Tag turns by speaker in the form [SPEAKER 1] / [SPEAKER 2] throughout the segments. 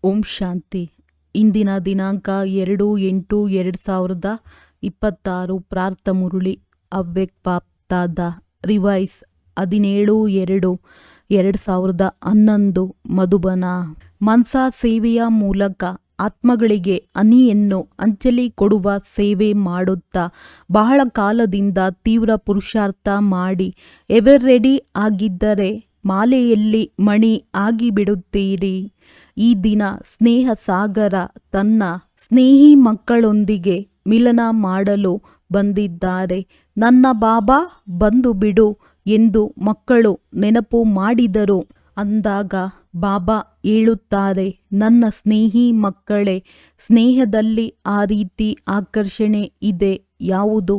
[SPEAKER 1] ಓಂ ಶಾಂತಿ. ಇಂದಿನ ದಿನಾಂಕ 2/8/2026. ಪ್ರಾರ್ಥ ಮುರುಳಿ ಅವ್ಯಕ್ತ ಬಾಪ್ತಾದ ರಿವೈಸ್ 17/2/2011 ಮಧುಬನ. ಮನ್ಸಾ ಸೇವೆಯ ಮೂಲಕ ಆತ್ಮಗಳಿಗೆ ಅನಿಯನ್ನು ಅಂಚಲಿ ಕೊಡುವ ಸೇವೆ ಮಾಡುತ್ತಾ ಬಹಳ ಕಾಲದಿಂದ ತೀವ್ರ ಪುರುಷಾರ್ಥ ಮಾಡಿ ಎವರ್ ರೆಡಿ ಆಗಿದ್ದರೆ ಮಾಲೆಯಲ್ಲಿ ಮಣಿ ಆಗಿಬಿಡುತ್ತೀರಿ. ಈ ದಿನ ಸ್ನೇಹ ಸಾಗರ ತನ್ನ ಸ್ನೇಹಿ ಮಕ್ಕಳೊಂದಿಗೆ ಮಿಲನ ಮಾಡಲು ಬಂದಿದ್ದಾರೆ. ನನ್ನ ಬಾಬಾ ಬಂದು ಬಿಡು ಎಂದು ಮಕ್ಕಳು ನೆನಪು ಮಾಡಿದರು. ಅಂದಾಗ ಬಾಬಾ ಹೇಳುತ್ತಾರೆ, ನನ್ನ ಸ್ನೇಹಿ ಮಕ್ಕಳೇ, ಸ್ನೇಹದಲ್ಲಿ ಆ ರೀತಿ ಆಕರ್ಷಣೆ ಇದೆ. ಯಾವುದು?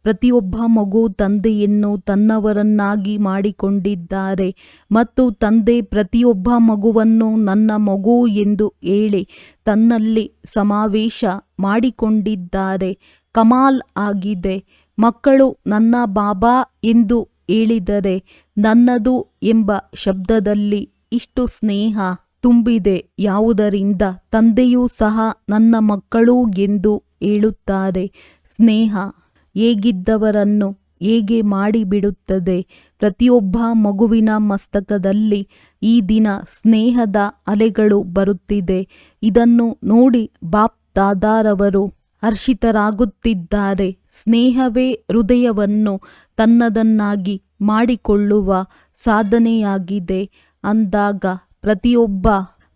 [SPEAKER 1] ಪ್ರತಿಯೊಬ್ಬ ಮಗು ತಂದೆಯನ್ನು ತನ್ನವರನ್ನಾಗಿ ಮಾಡಿಕೊಂಡಿದ್ದಾರೆ ಮತ್ತು ತಂದೆ ಪ್ರತಿಯೊಬ್ಬ ಮಗುವನ್ನು ನನ್ನ ಮಗು ಎಂದು ಹೇಳಿ ತನ್ನಲ್ಲಿ ಸಮಾವೇಶ ಮಾಡಿಕೊಂಡಿದ್ದಾರೆ. ಕಮಾಲ್ ಆಗಿದೆ. ಮಕ್ಕಳು ನನ್ನ ಬಾಬಾ ಎಂದು ಹೇಳಿದರೆ ನನ್ನದು ಎಂಬ ಶಬ್ದದಲ್ಲಿ ಇಷ್ಟು ಸ್ನೇಹ ತುಂಬಿದೆ. ಯಾವುದರಿಂದ ತಂದೆಯೂ ಸಹ ನನ್ನ ಮಕ್ಕಳು ಎಂದು ಹೇಳುತ್ತಾರೆ. ಸ್ನೇಹ ಹೇಗಿದ್ದವರನ್ನು ಹೇಗೆ ಮಾಡಿಬಿಡುತ್ತದೆ. ಪ್ರತಿಯೊಬ್ಬ ಮಗುವಿನ ಮಸ್ತಕದಲ್ಲಿ ಈ ದಿನ ಸ್ನೇಹದ ಅಲೆಗಳು ಬರುತ್ತಿದೆ. ಇದನ್ನು ನೋಡಿ ಬಾಪ್ ದಾದಾರವರು ಹರ್ಷಿತರಾಗುತ್ತಿದ್ದಾರೆ. ಸ್ನೇಹವೇ ಹೃದಯವನ್ನು ತನ್ನದನ್ನಾಗಿ ಮಾಡಿಕೊಳ್ಳುವ ಸಾಧನೆಯಾಗಿದೆ. ಅಂದಾಗ ಪ್ರತಿಯೊಬ್ಬ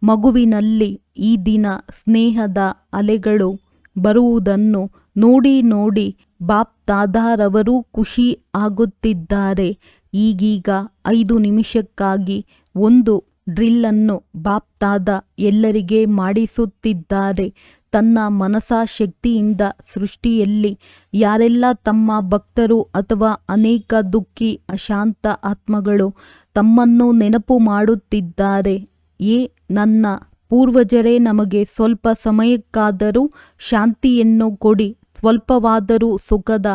[SPEAKER 1] ಮಗುವಿನಲ್ಲಿ ಈ ದಿನ ಸ್ನೇಹದ ಅಲೆಗಳು ಬರುವುದನ್ನು ನೋಡಿ ನೋಡಿ ಬಾಪ್ ದಾದಾರವರು ಖುಷಿ ಆಗುತ್ತಿದ್ದಾರೆ. ಈಗೀಗ 5 ನಿಮಿಷಕ್ಕಾಗಿ ಒಂದು ಡ್ರಿಲ್ಲನ್ನು ಬಾಪ್ ದಾದಾ ಎಲ್ಲರಿಗೆ ಮಾಡಿಸುತ್ತಿದ್ದಾರೆ. ತನ್ನ ಮನಸಾ ಶಕ್ತಿಯಿಂದ ಸೃಷ್ಟಿಯಲ್ಲಿ ಯಾರೆಲ್ಲ ತಮ್ಮ ಭಕ್ತರು ಅಥವಾ ಅನೇಕ ದುಃಖಿ ಅಶಾಂತ ಆತ್ಮಗಳು ತಮ್ಮನ್ನು ನೆನಪು ಮಾಡುತ್ತಿದ್ದಾರೆ. ನನ್ನ ಪೂರ್ವಜರೇ, ನಮಗೆ ಸ್ವಲ್ಪ ಸಮಯಕ್ಕಾದರೂ ಶಾಂತಿಯನ್ನು ಕೊಡಿ, ಸ್ವಲ್ಪವಾದರೂ ಸುಖದ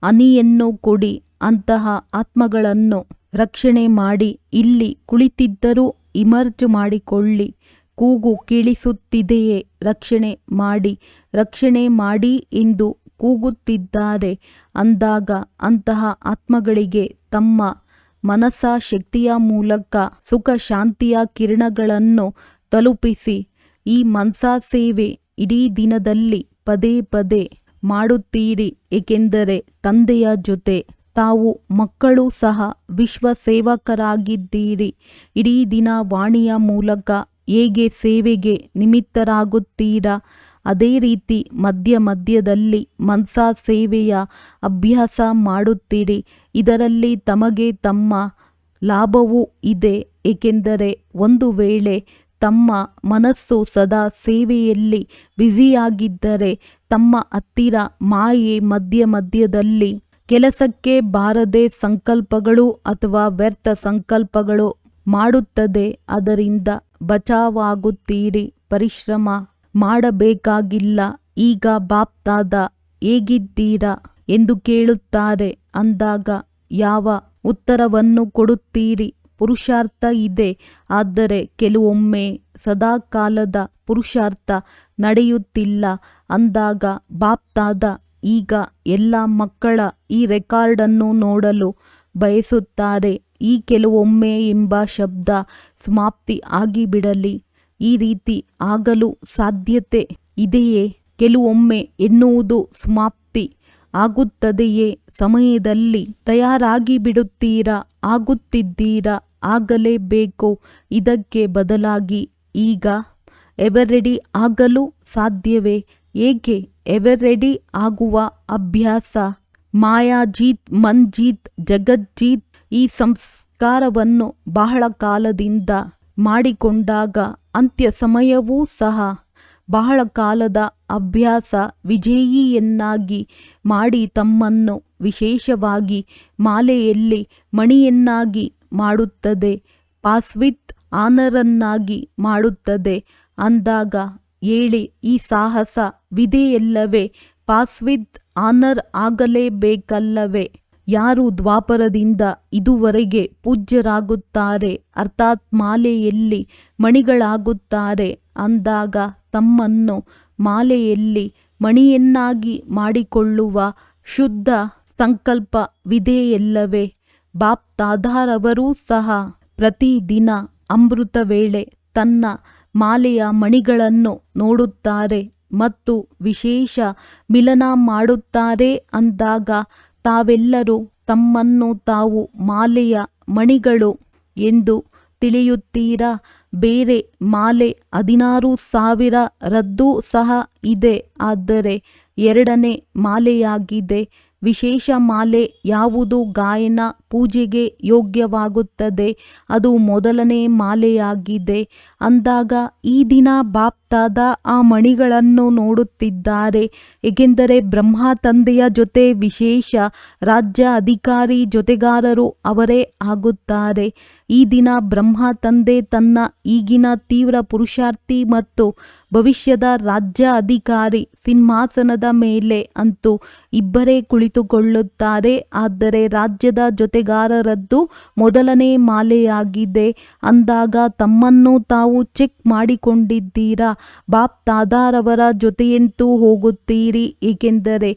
[SPEAKER 1] ಹನಿಯನ್ನು ಕೊಡಿ. ಅಂತಹ ಆತ್ಮಗಳನ್ನು ರಕ್ಷಣೆ ಮಾಡಿ. ಇಲ್ಲಿ ಕುಳಿತಿದ್ದರೂ ಇಮರ್ಜ್ ಮಾಡಿಕೊಳ್ಳಿ. ಕೂಗು ಕೇಳಿಸುತ್ತಿದೆಯೇ? ರಕ್ಷಣೆ ಮಾಡಿ, ರಕ್ಷಣೆ ಮಾಡಿ ಎಂದು ಕೂಗುತ್ತಿದ್ದಾರೆ. ಅಂದಾಗ ಅಂತಹ ಆತ್ಮಗಳಿಗೆ ತಮ್ಮ ಮನಸ್ಸ ಶಕ್ತಿಯ ಮೂಲಕ ಸುಖ ಶಾಂತಿಯ ಕಿರಣಗಳನ್ನು ತಲುಪಿಸಿ. ಈ ಮನ್ಸಾ ಸೇವೆ ಇಡೀ ದಿನದಲ್ಲಿ ಪದೇ ಪದೇ ಮಾಡುತ್ತೀರಿ. ಏಕೆಂದರೆ ತಂದೆಯ ಜೊತೆ ತಾವು ಮಕ್ಕಳು ಸಹ ವಿಶ್ವ ಸೇವಕರಾಗಿದ್ದೀರಿ. ಇಡೀ ದಿನ ವಾಣಿಯ ಮೂಲಕ ಹೇಗೆ ಸೇವೆಗೆ ನಿಮಿತ್ತರಾಗುತ್ತೀರಾ, ಅದೇ ರೀತಿ ಮಧ್ಯ ಮಧ್ಯದಲ್ಲಿ ಮನ್ಸಾ ಸೇವೆಯ ಅಭ್ಯಾಸ ಮಾಡುತ್ತೀರಿ. ಇದರಲ್ಲಿ ತಮಗೆ ತಮ್ಮ ಲಾಭವೂ ಇದೆ. ಏಕೆಂದರೆ ಒಂದು ವೇಳೆ ತಮ್ಮ ಮನಸ್ಸು ಸದಾ ಸೇವೆಯಲ್ಲಿ ಬ್ಯುಸಿಯಾಗಿದ್ದರೆ ತಮ್ಮ ಹತ್ತಿರ ಮಾಯೆ ಮಧ್ಯ ಮಧ್ಯದಲ್ಲಿ ಕೆಲಸಕ್ಕೆ ಬಾರದೆ ಸಂಕಲ್ಪಗಳು ಅಥವಾ ವ್ಯರ್ಥ ಸಂಕಲ್ಪಗಳು ಮಾಡುತ್ತದೆ. ಅದರಿಂದ ಬಚಾವಾಗುತ್ತೀರಿ. ಪರಿಶ್ರಮ ಮಾಡಬೇಕಾಗಿಲ್ಲ. ಈಗ ಬಾಪ್ ದಾದಾ ಹೇಗಿದ್ದೀರಾ ಎಂದು ಕೇಳುತ್ತಾರೆ. ಅಂದಾಗ ಯಾವ ಉತ್ತರವನ್ನು ಕೊಡುತ್ತೀರಿ? ಪುರುಷಾರ್ಥ ಇದೆ. ಆದರೆ ಕೆಲವೊಮ್ಮೆ ಸದಾಕಾಲದ ಪುರುಷಾರ್ಥ ನಡೆಯುತ್ತಿಲ್ಲ. ಅಂದಾಗ ಬಾಪ್ ದಾದಾ ಈಗ ಎಲ್ಲ ಮಕ್ಕಳ ಈ ರೆಕಾರ್ಡನ್ನು ನೋಡಲು ಬಯಸುತ್ತಾರೆ. ಈ ಕೆಲವೊಮ್ಮೆ ಎಂಬ ಶಬ್ದ ಸಮಾಪ್ತಿ ಆಗಿಬಿಡಲಿ. ಈ ರೀತಿ ಆಗಲು ಸಾಧ್ಯತೆ ಇದೆಯೇ? ಕೆಲವೊಮ್ಮೆ ಎನ್ನುವುದು ಸಮಾಪ್ತಿ ಆಗುತ್ತದೆಯೇ? ಸಮಯದಲ್ಲಿ ತಯಾರಾಗಿ ಬಿಡುತ್ತೀರಾ? ಆಗುತ್ತಿದ್ದೀರಾ? ಆಗಲೇಬೇಕು. ಇದಕ್ಕೆ ಬದಲಾಗಿ ಈಗ ಎವರ್ ರೆಡಿ ಆಗಲು ಸಾಧ್ಯವೇ? ಏಕೆ ಎವರ್ ರೆಡಿ ಆಗುವ ಅಭ್ಯಾಸ? ಮಾಯಾಜೀತ್, ಮನ್ಜೀತ್, ಜಗಜ್ಜೀತ್ ಈ ಸಂಸ್ಕಾರವನ್ನು ಬಹಳ ಕಾಲದಿಂದ ಮಾಡಿಕೊಂಡಾಗ ಅಂತ್ಯ ಸಮಯವೂ ಸಹ ಬಹಳ ಕಾಲದ ಅಭ್ಯಾಸ ವಿಜಯಿಯನ್ನಾಗಿ ಮಾಡಿ ತಮ್ಮನ್ನು ವಿಶೇಷವಾಗಿ ಮಾಲೆಯಲ್ಲಿ ಮಣಿಯನ್ನಾಗಿ ಮಾಡುತ್ತದೆ. ಪಾಸ್ ವಿತ್ ಆನರನ್ನಾಗಿ ಮಾಡುತ್ತದೆ. ಅಂದಾಗ ಹೇಳಿ, ಈ ಸಾಹಸ ವಿದೆಯಲ್ಲವೇ? ಪಾಸ್ ವಿತ್ ಆನರ್ ಆಗಲೇಬೇಕಲ್ಲವೇ? ಯಾರು ದ್ವಾಪರದಿಂದ ಇದುವರೆಗೆ ಪೂಜ್ಯರಾಗುತ್ತಾರೆ, ಅರ್ಥಾತ್ ಮಾಲೆಯಲ್ಲಿ ಮಣಿಗಳಾಗುತ್ತಾರೆ, ಅಂದಾಗ ತಮ್ಮನ್ನು ಮಾಲೆಯಲ್ಲಿ ಮಣಿಯನ್ನಾಗಿ ಮಾಡಿಕೊಳ್ಳುವ ಶುದ್ಧ ಸಂಕಲ್ಪವಿದೆಯಲ್ಲವೇ? ಬಾಪ್ ದಾದಾರವರೂ ಸಹ ಪ್ರತಿದಿನ ಅಮೃತ ವೇಳೆ ತನ್ನ ಮಾಲೆಯ ಮಣಿಗಳನ್ನು ನೋಡುತ್ತಾರೆ ಮತ್ತು ವಿಶೇಷ ಮಿಲನ ಮಾಡುತ್ತಾರೆ. ಅಂದಾಗ ತಾವೆಲ್ಲರೂ ತಮ್ಮನ್ನು ತಾವು ಮಾಲೆಯ ಮಣಿಗಳು ಎಂದು ತಿಳಿಯುತ್ತೀರಾ? ಬೇರೆ ಮಾಲೆ 16,000ರದ್ದು ಸಹ ಇದೆ, ಆದರೆ ಎರಡನೇ ಮಾಲೆಯಾಗಿದೆ. ವಿಶೇಷ ಮಾಲೆ ಯಾವುದು ಗಾಯನ ಪೂಜೆಗೆ ಯೋಗ್ಯವಾಗುತ್ತದೆ? ಅದು ಮೊದಲನೇ ಮಾಲೆಯಾಗಿದೆ. ಅಂದಾಗ ಈ ದಿನ ಬಾಪ್ ದಾದಾ ಆ ಮಣಿಗಳನ್ನು ನೋಡುತ್ತಿದ್ದಾರೆ, ಏಕೆಂದರೆ ಬ್ರಹ್ಮ ತಂದೆಯ ಜೊತೆ ವಿಶೇಷ ರಾಜ್ಯ ಅಧಿಕಾರಿ ಜೊತೆಗಾರರು ಅವರೇ ಆಗುತ್ತಾರೆ. ಈ ದಿನ ಬ್ರಹ್ಮ ತಂದೆ ತನ್ನ ಈಗಿನ ತೀವ್ರ ಪುರುಷಾರ್ಥಿ ಮತ್ತು ಭವಿಷ್ಯದ ರಾಜ್ಯ ಅಧಿಕಾರಿ ಸಿಂಹಾಸನದ ಮೇಲೆ ಅಂತೂ ಇಬ್ಬರೇ ಕುಳಿತುಕೊಳ್ಳುತ್ತಾರೆ. ಆದರೆ ರಾಜ್ಯದ ಜೊತೆಗಾರರದ್ದು ಮೊದಲನೇ ಮಾಲೆಯಾಗಿದೆ. ಅಂದಾಗ ತಮ್ಮನ್ನು ತಾವು ಚೆಕ್ ಮಾಡಿಕೊಂಡಿದ್ದೀರಾ? ಬಾಪ್ ದಾದಾರವರ ಜೊತೆಯಂತೂ ಹೋಗುತ್ತೀರಿ, ಏಕೆಂದರೆ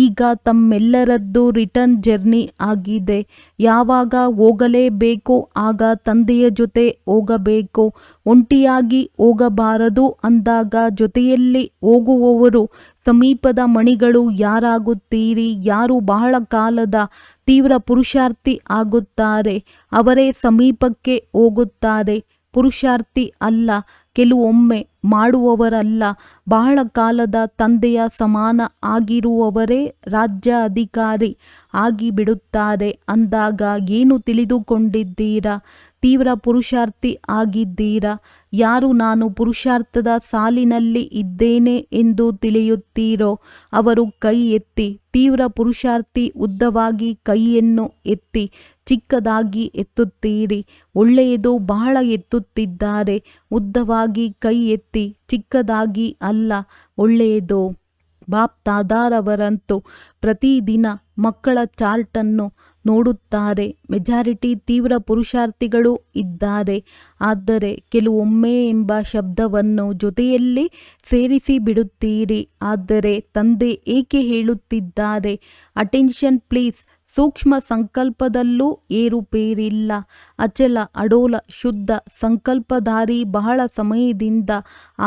[SPEAKER 1] ಈಗ ತಮ್ಮೆಲ್ಲರದ್ದು ರಿಟರ್ನ್ ಜರ್ನಿ ಆಗಿದೆ. ಯಾವಾಗ ಹೋಗಲೇಬೇಕು ಆಗ ತಂದೆಯ ಜೊತೆ ಹೋಗಬೇಕು, ಒಂಟಿಯಾಗಿ ಹೋಗಬಾರದು. ಅಂದಾಗ ಜೊತೆಯಲ್ಲಿ ಹೋಗುವವರು ಸಮೀಪದ ಮಣಿಗಳು ಯಾರಾಗುತ್ತೀರಿ? ಯಾರು ಬಹಳ ಕಾಲದ ತೀವ್ರ ಪುರುಷಾರ್ಥಿ ಆಗುತ್ತಾರೆ ಅವರೇ ಸಮೀಪಕ್ಕೆ ಹೋಗುತ್ತಾರೆ. ಪುರುಷಾರ್ಥಿ ಅಲ್ಲ, ಕೆಲವೊಮ್ಮೆ ಮಾಡುವವರಲ್ಲ, ಬಹಳ ಕಾಲದ ತಂದೆಯ ಸಮಾನ ಆಗಿರುವವರೇ ರಾಜ್ಯ ಅಧಿಕಾರಿ ಆಗಿಬಿಡುತ್ತಾರೆ. ಅಂದಾಗ ಏನು ತಿಳಿದುಕೊಂಡಿದ್ದೀರಾ? ತೀವ್ರ ಪುರುಷಾರ್ಥಿ ಆಗಿದ್ದೀರಾ? ಯಾರು ನಾನು ಪುರುಷಾರ್ಥದ ಸಾಲಿನಲ್ಲಿ ಇದ್ದೇನೆ ಎಂದು ತಿಳಿಯುತ್ತೀರೋ ಅವರು ಕೈ ಎತ್ತಿ. ತೀವ್ರ ಪುರುಷಾರ್ಥಿ ಉದ್ದವಾಗಿ ಕೈಯನ್ನು ಎತ್ತಿ ಚಿಕ್ಕದಾಗಿ ಎತ್ತುತ್ತೀರಿ. ಒಳ್ಳೆಯದು, ಬಹಳ ಎತ್ತುತ್ತಿದ್ದಾರೆ. ಉದ್ದವಾಗಿ ಕೈ ಎತ್ತಿ, ಚಿಕ್ಕದಾಗಿ ಅಲ್ಲ, ಒಳ್ಳೆಯದು. ಬಾಪ್ ದಾದಾರವರಂತೂ ಪ್ರತಿದಿನ ಮಕ್ಕಳ ಚಾರ್ಟನ್ನು ನೋಡುತ್ತಾರೆ. ಮೆಜಾರಿಟಿ ತೀವ್ರ ಪುರುಷಾರ್ಥಿಗಳು ಇದ್ದಾರೆ, ಆದರೆ ಕೆಲವೊಮ್ಮೆ ಎಂಬ ಶಬ್ದವನ್ನು ಜೊತೆಯಲ್ಲಿ ಸೇರಿಸಿ ಬಿಡುತ್ತೀರಿ. ಆದರೆ ತಂದೆ ಏಕೆ ಹೇಳುತ್ತಿದ್ದಾರೆ? Attention please. ಸೂಕ್ಷ್ಮ ಸಂಕಲ್ಪದಲ್ಲೂ ಏರುಪೇರಿಲ್ಲ. ಅಚಲ ಅಡೋಲ ಶುದ್ಧ ಸಂಕಲ್ಪಧಾರಿ ಬಹಳ ಸಮಯದಿಂದ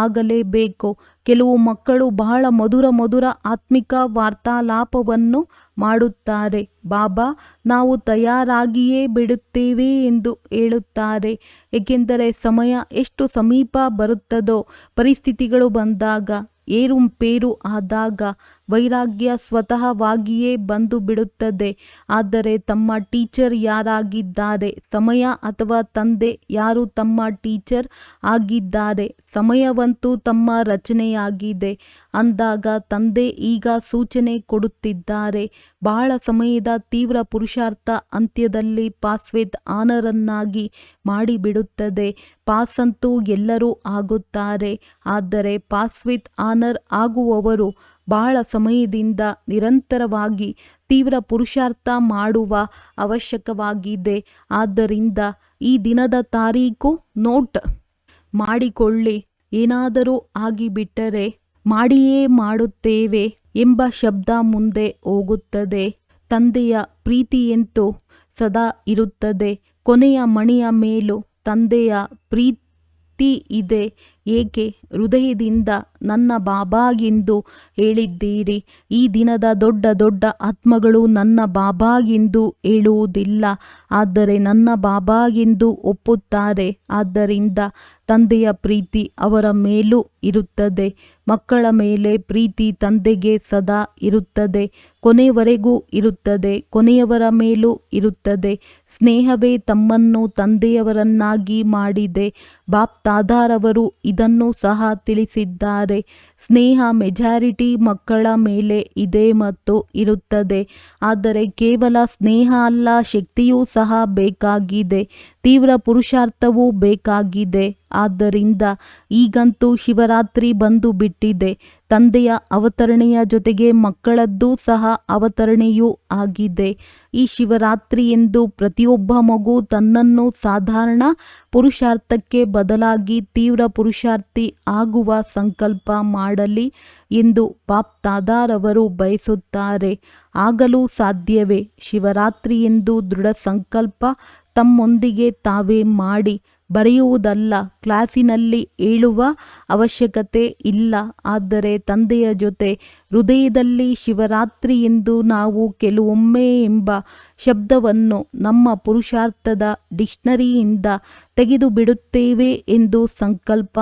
[SPEAKER 1] ಆಗಲೇಬೇಕು. ಕೆಲವು ಮಕ್ಕಳು ಬಹಳ ಮಧುರ ಆತ್ಮಿಕ ವಾರ್ತಾಲಾಪವನ್ನು ಮಾಡುತ್ತಾರೆ. ಬಾಬಾ, ನಾವು ತಯಾರಾಗಿಯೇ ಬಿಡುತ್ತೇವೆ ಎಂದು ಹೇಳುತ್ತಾರೆ, ಏಕೆಂದರೆ ಸಮಯ ಎಷ್ಟು ಸಮೀಪ ಬರುತ್ತದೋ, ಪರಿಸ್ಥಿತಿಗಳು ಬಂದಾಗ, ಏರುಪೇರು ಆದಾಗ ವೈರಾಗ್ಯ ಸ್ವತಃವಾಗಿಯೇ ಬಂದು ಬಿಡುತ್ತದೆ. ಆದರೆ ತಮ್ಮ ಟೀಚರ್ ಯಾರಾಗಿದ್ದಾರೆ? ಸಮಯ ಅಥವಾ ತಂದೆ ಯಾರು ತಮ್ಮ ಟೀಚರ್ ಆಗಿದ್ದಾರೆ? ಸಮಯವಂತೂ ತಮ್ಮ ರಚನೆಯಾಗಿದೆ. ಅಂದಾಗ ತಂದೆ ಈಗ ಸೂಚನೆ ಕೊಡುತ್ತಿದ್ದಾರೆ. ಬಹಳ ಸಮಯದ ತೀವ್ರ ಪುರುಷಾರ್ಥ ಅಂತ್ಯದಲ್ಲಿ ಪಾಸ್ ವಿತ್ ಆನರನ್ನಾಗಿ ಮಾಡಿಬಿಡುತ್ತದೆ. ಪಾಸ್ ಅಂತೂ ಎಲ್ಲರೂ ಆಗುತ್ತಾರೆ, ಆದರೆ ಪಾಸ್ ವಿತ್ ಆನರ್ ಆಗುವವರು ಬಹಳ ಸಮಯದಿಂದ ನಿರಂತರವಾಗಿ ತೀವ್ರ ಪುರುಷಾರ್ಥ ಮಾಡುವ ಅವಶ್ಯಕವಾಗಿದೆ. ಆದ್ದರಿಂದ ಈ ದಿನದ ತಾರೀಕು ನೋಟ್ ಮಾಡಿಕೊಳ್ಳಿ. ಏನಾದರೂ ಆಗಿಬಿಟ್ಟರೆ ಮಾಡಿಯೇ ಮಾಡುತ್ತೇವೆ ಎಂಬ ಶಬ್ದ ಮುಂದೆ ಹೋಗುತ್ತದೆ. ತಂದೆಯ ಪ್ರೀತಿಯಂತೂ ಸದಾ ಇರುತ್ತದೆ. ಕೊನೆಯ ಮಣಿಯ ಮೇಲೂ ತಂದೆಯ ಪ್ರೀತಿ ಇದೆ. ಏಕೆ? ಹೃದಯದಿಂದ ನನ್ನ ಬಾಬಾ ಎಂದು ಹೇಳಿದ್ದೀರಿ. ಈ ದಿನದ ದೊಡ್ಡ ಆತ್ಮಗಳು ನನ್ನ ಬಾಬಾ ಎಂದು ಹೇಳುವುದಿಲ್ಲ, ಆದರೆ ನನ್ನ ಬಾಬಾ ಎಂದು ಒಪ್ಪುತ್ತಾರೆ. ಆದ್ದರಿಂದ ತಂದೆಯ ಪ್ರೀತಿ ಅವರ ಮೇಲೂ ಇರುತ್ತದೆ. ಮಕ್ಕಳ ಮೇಲೆ ಪ್ರೀತಿ ತಂದೆಗೆ ಸದಾ ಇರುತ್ತದೆ, ಕೊನೆಯವರೆಗೂ ಇರುತ್ತದೆ. ಕೊನೆಯವರ ಮೇಲೂ ಇರುತ್ತದೆ. ಸ್ನೇಹವೇ ತಮ್ಮನ್ನು ತಂದೆಯವರನ್ನಾಗಿ ಮಾಡಿದೆ. ಬಾಪ್ ದಾದಾರವರು ಇದನ್ನು ಸಹ ತಿಳಿಸಿದ್ದಾರೆ. ಸ್ನೇಹ ಮೆಜಾರಿಟಿ ಮಕ್ಕಳ ಮೇಲೆ ಇದೆ ಮತ್ತು ಇರುತ್ತದೆ. ಆದರೆ ಕೇವಲ ಸ್ನೇಹ ಅಲ್ಲ, ಶಕ್ತಿಯೂ ಸಹ ಬೇಕಾಗಿದೆ. ತೀವ್ರ ಪುರುಷಾರ್ಥವೂ ಬೇಕಾಗಿದೆ. ಆದ್ದರಿಂದ ಈಗಂತೂ ಶಿವರಾತ್ರಿ ಬಂದು ಬಿಟ್ಟಿದೆ. ತಂದೆಯ ಅವತರಣೆಯ ಜೊತೆಗೆ ಮಕ್ಕಳದ್ದೂ ಸಹ ಅವತರಣೆಯೂ ಆಗಿದೆ. ಈ ಶಿವರಾತ್ರಿಯೆಂದು ಪ್ರತಿಯೊಬ್ಬ ಮಗು ತನ್ನನ್ನು ಸಾಧಾರಣ ಪುರುಷಾರ್ಥಕ್ಕೆ ಬದಲಾಗಿ ತೀವ್ರ ಪುರುಷಾರ್ಥಿ ಆಗುವ ಸಂಕಲ್ಪ ಮಾಡಲಿ ಎಂದು ಬಾಪ್ ದಾದಾರವರು ಬಯಸುತ್ತಾರೆ. ಆಗಲೂ ಸಾಧ್ಯವೇ? ಶಿವರಾತ್ರಿಯೆಂದು ದೃಢ ಸಂಕಲ್ಪ ತಮ್ಮೊಂದಿಗೆ ತಾವೇ ಮಾಡಿ ಬರೆಯುವುದಲ್ಲ, ಕ್ಲಾಸಿನಲ್ಲಿ ಹೇಳುವ ಅವಶ್ಯಕತೆ ಇಲ್ಲ. ಆದರೆ ತಂದೆಯ ಜೊತೆ ಹೃದಯದಲ್ಲಿ ಶಿವರಾತ್ರಿ ಎಂದು ನಾವು ಕೆಲವೊಮ್ಮೆ ಎಂಬ ಶಬ್ದವನ್ನು ನಮ್ಮ ಪುರುಷಾರ್ಥದ ಡಿಕ್ಷನರಿಯಿಂದ ತೆಗೆದು ಬಿಡುತ್ತೇವೆ ಎಂದು ಸಂಕಲ್ಪ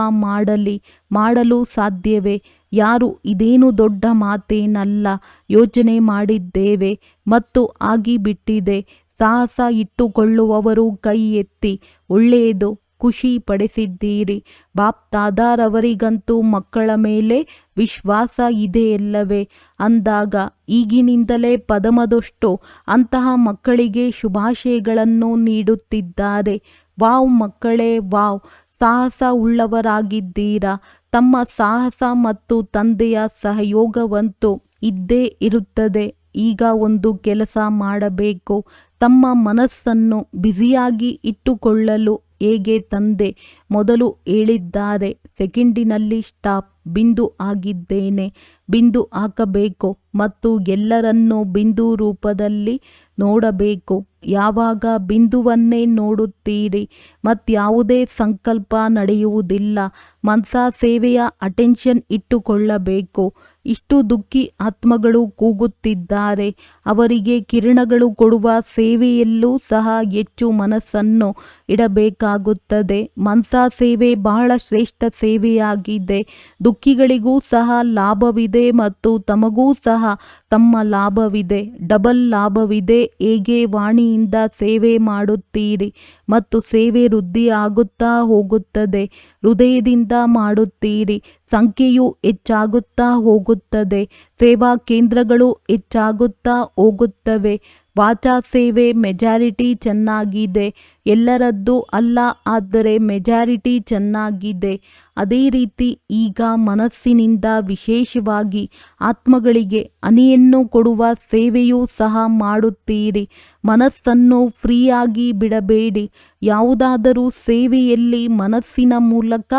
[SPEAKER 1] ಮಾಡಲು ಸಾಧ್ಯವೇ? ಯಾರು ಇದೇನು ದೊಡ್ಡ ಮಾತೇನಲ್ಲ, ಯೋಚನೆ ಮಾಡಿದ್ದೇವೆ ಮತ್ತು ಆಗಿಬಿಟ್ಟಿದೆ. ಸಾಹಸ ಇಟ್ಟುಕೊಳ್ಳುವವರು ಕೈ ಎತ್ತಿ. ಒಳ್ಳೆಯದು, ಖುಷಿ ಪಡಿಸಿದ್ದೀರಿ. ಬಾಪ್ ದಾದಾರವರಿಗಂತೂ ಮಕ್ಕಳ ಮೇಲೆ ವಿಶ್ವಾಸ ಇದೆಯಲ್ಲವೇ? ಅಂದಾಗ ಈಗಿನಿಂದಲೇ ಪದಮದಷ್ಟು ಅಂತಹ ಮಕ್ಕಳಿಗೆ ಶುಭಾಶಯಗಳನ್ನು ನೀಡುತ್ತಿದ್ದಾರೆ. ವಾವ್ ಮಕ್ಕಳೇ, ವಾವ್, ಸಾಹಸ ಉಳ್ಳವರಾಗಿದ್ದೀರಾ. ತಮ್ಮ ಸಾಹಸ ಮತ್ತು ತಂದೆಯ ಸಹಯೋಗವಂತೂ ಇದ್ದೇ ಇರುತ್ತದೆ. ಈಗ ಒಂದು ಕೆಲಸ ಮಾಡಬೇಕು. ತಮ್ಮ ಮನಸ್ಸನ್ನು ಬ್ಯುಸಿಯಾಗಿ ಇಟ್ಟುಕೊಳ್ಳಲು ಹೇಗೆ ತಂದೆ ಮೊದಲು ಹೇಳಿದ್ದಾರೆ, ಸೆಕೆಂಡಿನಲ್ಲಿ ಸ್ಟಾಪ್, ಬಿಂದು ಆಗಿದ್ದೇನೆ, ಬಿಂದು ಹಾಕಬೇಕು ಮತ್ತು ಎಲ್ಲರನ್ನೂ ಬಿಂದು ರೂಪದಲ್ಲಿ ನೋಡಬೇಕು. ಯಾವಾಗ ಬಿಂದುವನ್ನೇ ನೋಡುತ್ತೀರಿ ಮತ್ಯಾವುದೇ ಸಂಕಲ್ಪ ನಡೆಯುವುದಿಲ್ಲ. ಮನಸಾ ಸೇವೆಯ ಅಟೆನ್ಷನ್ ಇಟ್ಟುಕೊಳ್ಳಬೇಕು. ಇಷ್ಟು ದುಃಖಿ ಆತ್ಮಗಳು ಕೂಗುತ್ತಿದ್ದಾರೆ. ಅವರಿಗೆ ಕಿರಣಗಳು ಕೊಡುವ ಸೇವೆಯಲ್ಲೂ ಸಹ ಹೆಚ್ಚು ಮನಸ್ಸನ್ನು ಇಡಬೇಕಾಗುತ್ತದೆ. ಮನಸಾ ಸೇವೆ ಬಹಳ ಶ್ರೇಷ್ಠ ಸೇವೆಯಾಗಿದೆ. ದುಃಖಿಗಳಿಗೂ ಸಹ ಲಾಭವಿದೆ ಮತ್ತು ತಮಗೂ ಸಹ ತಮ್ಮ ಲಾಭವಿದೆ, ಡಬಲ್ ಲಾಭವಿದೆ. ಹೇಗೆ ವಾಣಿಯಿಂದ ಸೇವೆ ಮಾಡುತ್ತೀರಿ ಮತ್ತು ಸೇವೆ ವೃದ್ಧಿ ಆಗುತ್ತಾ ಹೋಗುತ್ತದೆ. ಹೃದಯದಿಂದ ಮಾಡುತ್ತೀರಿ, ಸಂಖ್ಯೆಯು ಹೆಚ್ಚಾಗುತ್ತಾ ಹೋಗುತ್ತದೆ. ಸೇವಾ ಕೇಂದ್ರಗಳು ಹೆಚ್ಚಾಗುತ್ತಾ ಹೋಗುತ್ತವೆ. ವಾಚಾ ಸೇವೆ ಮೆಜಾರಿಟಿ ಚೆನ್ನಾಗಿದೆ, ಎಲ್ಲರದ್ದು ಅಲ್ಲ, ಆದರೆ ಮೆಜಾರಿಟಿ ಚೆನ್ನಾಗಿದೆ. ಅದೇ ರೀತಿ ಈಗ ಮನಸ್ಸಿನಿಂದ ವಿಶೇಷವಾಗಿ ಆತ್ಮಗಳಿಗೆ ಹನಿಯನ್ನು ಕೊಡುವ ಸೇವೆಯೂ ಸಹ ಮಾಡುತ್ತೀರಿ. ಮನಸ್ಸನ್ನು ಫ್ರೀಯಾಗಿ ಬಿಡಬೇಡಿ. ಯಾವುದಾದರೂ ಸೇವೆಯಲ್ಲಿ ಮನಸ್ಸಿನ ಮೂಲಕ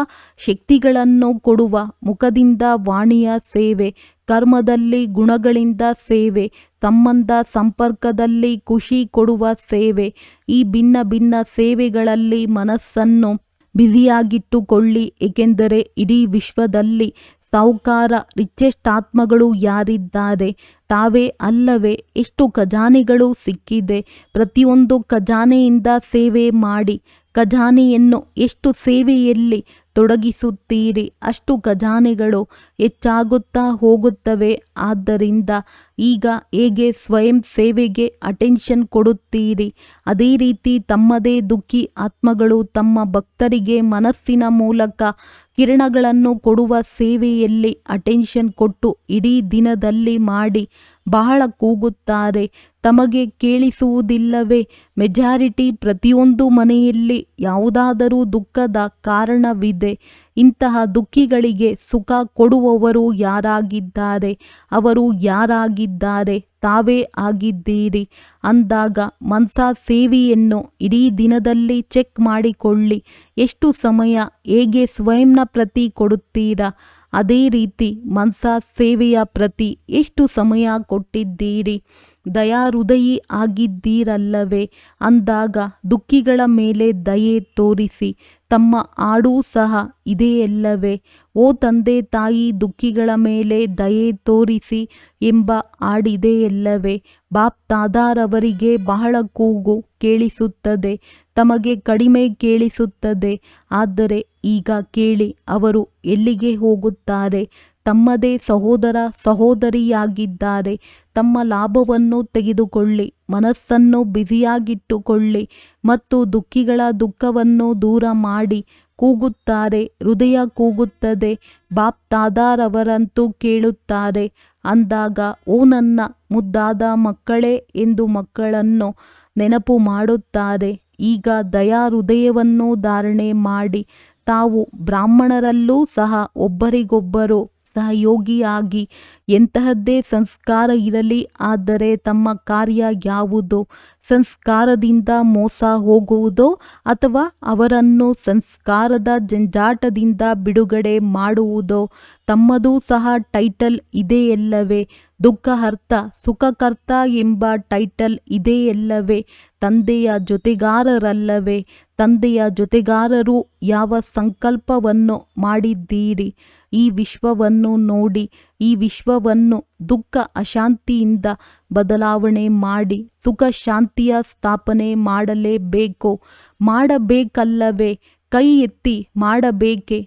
[SPEAKER 1] ಶಕ್ತಿಗಳನ್ನು ಕೊಡುವ, ಮುಖದಿಂದ ವಾಣಿಯ ಸೇವೆ, ಕರ್ಮದಲ್ಲಿ ಗುಣಗಳಿಂದ ಸೇವೆ, ಸಂಬಂಧ ಸಂಪರ್ಕದಲ್ಲಿ ಖುಷಿ ಕೊಡುವ ಸೇವೆ, ಈ ಭಿನ್ನ ಭಿನ್ನ ಸೇವೆಗಳಲ್ಲಿ ಮನಸ್ಸನ್ನು ಬ್ಯುಸಿಯಾಗಿಟ್ಟುಕೊಳ್ಳಿ. ಏಕೆಂದರೆ ಇಡೀ ವಿಶ್ವದಲ್ಲಿ ಸಾಹುಕಾರ ರಿಚೆಸ್ಟ್ ಆತ್ಮಗಳು ಯಾರಿದ್ದಾರೆ? ತಾವೇ ಅಲ್ಲವೇ? ಎಷ್ಟು ಖಜಾನೆಗಳು ಸಿಕ್ಕಿದೆ. ಪ್ರತಿಯೊಂದು ಖಜಾನೆಯಿಂದ ಸೇವೆ ಮಾಡಿ. ಖಜಾನೆಯನ್ನು ಎಷ್ಟು ಸೇವೆಯಲ್ಲಿ ತೊಡಗಿಸುತ್ತೀರಿ ಅಷ್ಟು ಖಜಾನೆಗಳು ಹೆಚ್ಚಾಗುತ್ತಾ ಹೋಗುತ್ತವೆ. ಆದ್ದರಿಂದ ಈಗ ಹೇಗೆ ಸ್ವಯಂ ಸೇವೆಗೆ ಅಟೆನ್ಷನ್ ಕೊಡುತ್ತೀರಿ, ಅದೇ ರೀತಿ ತಮ್ಮದೇ ದುಃಖಿ ಆತ್ಮಗಳು ತಮ್ಮ ಭಕ್ತರಿಗೆ ಮನಸ್ಸಿನ ಮೂಲಕ ಕಿರಣಗಳನ್ನು ಕೊಡುವ ಸೇವೆಯಲ್ಲಿ ಅಟೆನ್ಷನ್ ಕೊಟ್ಟು ಇಡೀ ದಿನದಲ್ಲಿ ಮಾಡಿ. ಬಹಳ ಕೂಗುತ್ತಾರೆ, ತಮಗೆ ಕೇಳಿಸುವುದಿಲ್ಲವೇ? ಮೆಜಾರಿಟಿ ಪ್ರತಿಯೊಂದು ಮನೆಯಲ್ಲಿ ಯಾವುದಾದರೂ ದುಃಖದ ಕಾರಣವಿದೆ. ಇಂತಹ ದುಃಖಿಗಳಿಗೆ ಸುಖ ಕೊಡುವವರು ಯಾರಾಗಿದ್ದಾರೆ? ಅವರು ಯಾರಾಗಿದ್ದಾರೆ? ತಾವೇ ಆಗಿದ್ದೀರಿ. ಅಂದಾಗ ಮನಸಾ ಸೇವೆಯನ್ನು ಇಡೀ ದಿನದಲ್ಲಿ ಚೆಕ್ ಮಾಡಿಕೊಳ್ಳಿ. ಎಷ್ಟು ಸಮಯ ಹೇಗೆ ಸ್ವಯಂನ ಪ್ರತಿ ಕೊಡುತ್ತೀರಾ, ಅದೇ ರೀತಿ ಮನಸಾ ಸೇವೆಯ ಪ್ರತಿ ಎಷ್ಟು ಸಮಯ ಕೊಟ್ಟಿದ್ದೀರಿ. ದಯಾಹೃದಯಿ ಆಗಿದ್ದೀರಲ್ಲವೇ? ಅಂದಾಗ ದುಃಖಿಗಳ ಮೇಲೆ ದಯೆ ತೋರಿಸಿ. ತಮ್ಮ ಹಾಡೂ ಸಹ ಇದೆಯಲ್ಲವೇ? ಓ ತಂದೆ ತಾಯಿ, ದುಃಖಿಗಳ ಮೇಲೆ ದಯೆ ತೋರಿಸಿ ಎಂಬ ಹಾಡಿದೆಯಲ್ಲವೇ? ಬಾಪ್ ದಾದಾರವರಿಗೆ ಬಹಳ ಕೂಗು ಕೇಳಿಸುತ್ತದೆ, ತಮಗೆ ಕಡಿಮೆ ಕೇಳಿಸುತ್ತದೆ. ಆದರೆ ಈಗ ಕೇಳಿ, ಅವರು ಎಲ್ಲಿಗೆ ಹೋಗುತ್ತಾರೆ? ತಮ್ಮದೇ ಸಹೋದರ ಸಹೋದರಿಯಾಗಿದ್ದಾರೆ. ತಮ್ಮ ಲಾಭವನ್ನು ತೆಗೆದುಕೊಳ್ಳಿ, ಮನಸ್ಸನ್ನು ಬ್ಯುಸಿಯಾಗಿಟ್ಟುಕೊಳ್ಳಿ ಮತ್ತು ದುಃಖಿಗಳ ದುಃಖವನ್ನು ದೂರ ಮಾಡಿ. ಕೂಗುತ್ತಾರೆ, ಹೃದಯ ಕೂಗುತ್ತದೆ. ಬಾಪ್ ದಾದಾರವರಂತೂ ಕೇಳುತ್ತಾರೆ. ಅಂದಾಗ ಓ ನನ್ನ ಮುದ್ದಾದ ಮಕ್ಕಳೇ ಎಂದು ಮಕ್ಕಳನ್ನು ನೆನಪು ಮಾಡುತ್ತಾರೆ. ಈಗ ದಯಾ ಹೃದಯವನ್ನು ಧಾರಣೆ ಮಾಡಿ. ತಾವು ಬ್ರಾಹ್ಮಣರಲ್ಲೂ ಸಹ ಒಬ್ಬರಿಗೊಬ್ಬರು ಸಹಯೋಗಿಯಾಗಿ ಎಂತಹದ್ದೇ ಸಂಸ್ಕಾರ ಇರಲಿ, ಆದರೆ ತಮ್ಮ ಕಾರ್ಯ ಯಾವುದು? ಸಂಸ್ಕಾರದಿಂದ ಮೋಸ ಹೋಗುವುದೋ ಅಥವಾ ಅವರನ್ನು ಸಂಸ್ಕಾರದ ಜಂಜಾಟದಿಂದ ಬಿಡುಗಡೆ ಮಾಡುವುದೋ? ತಮ್ಮದೂ ಸಹ ಟೈಟಲ್ ಇದೆಯಲ್ಲವೇ? ದುಃಖಹರ್ತ ಸುಖಕರ್ತ ಎಂಬ ಟೈಟಲ್ ಇದೆಯಲ್ಲವೇ? ತಂದೆಯ ಜೊತೆಗಾರರಲ್ಲವೇ? ತಂದೆಯ ಜೊತೆಗಾರರು ಯಾವ ಸಂಕಲ್ಪವನ್ನು ಮಾಡಿದ್ದೀರಿ? ಈ ವಿಶ್ವವನ್ನು ನೋಡಿ, ಈ ವಿಶ್ವವನ್ನು ದುಃಖ ಅಶಾಂತಿಯಿಂದ ಬದಲಾವಣೆ ಮಾಡಿ ಸುಖ ಶಾಂತಿಯ ಸ್ಥಾಪನೆ ಮಾಡಲೇಬೇಕು. ಮಾಡಬೇಕಲ್ಲವೇ? ಕೈ ಎತ್ತಿ ಮಾಡಬೇಕೆ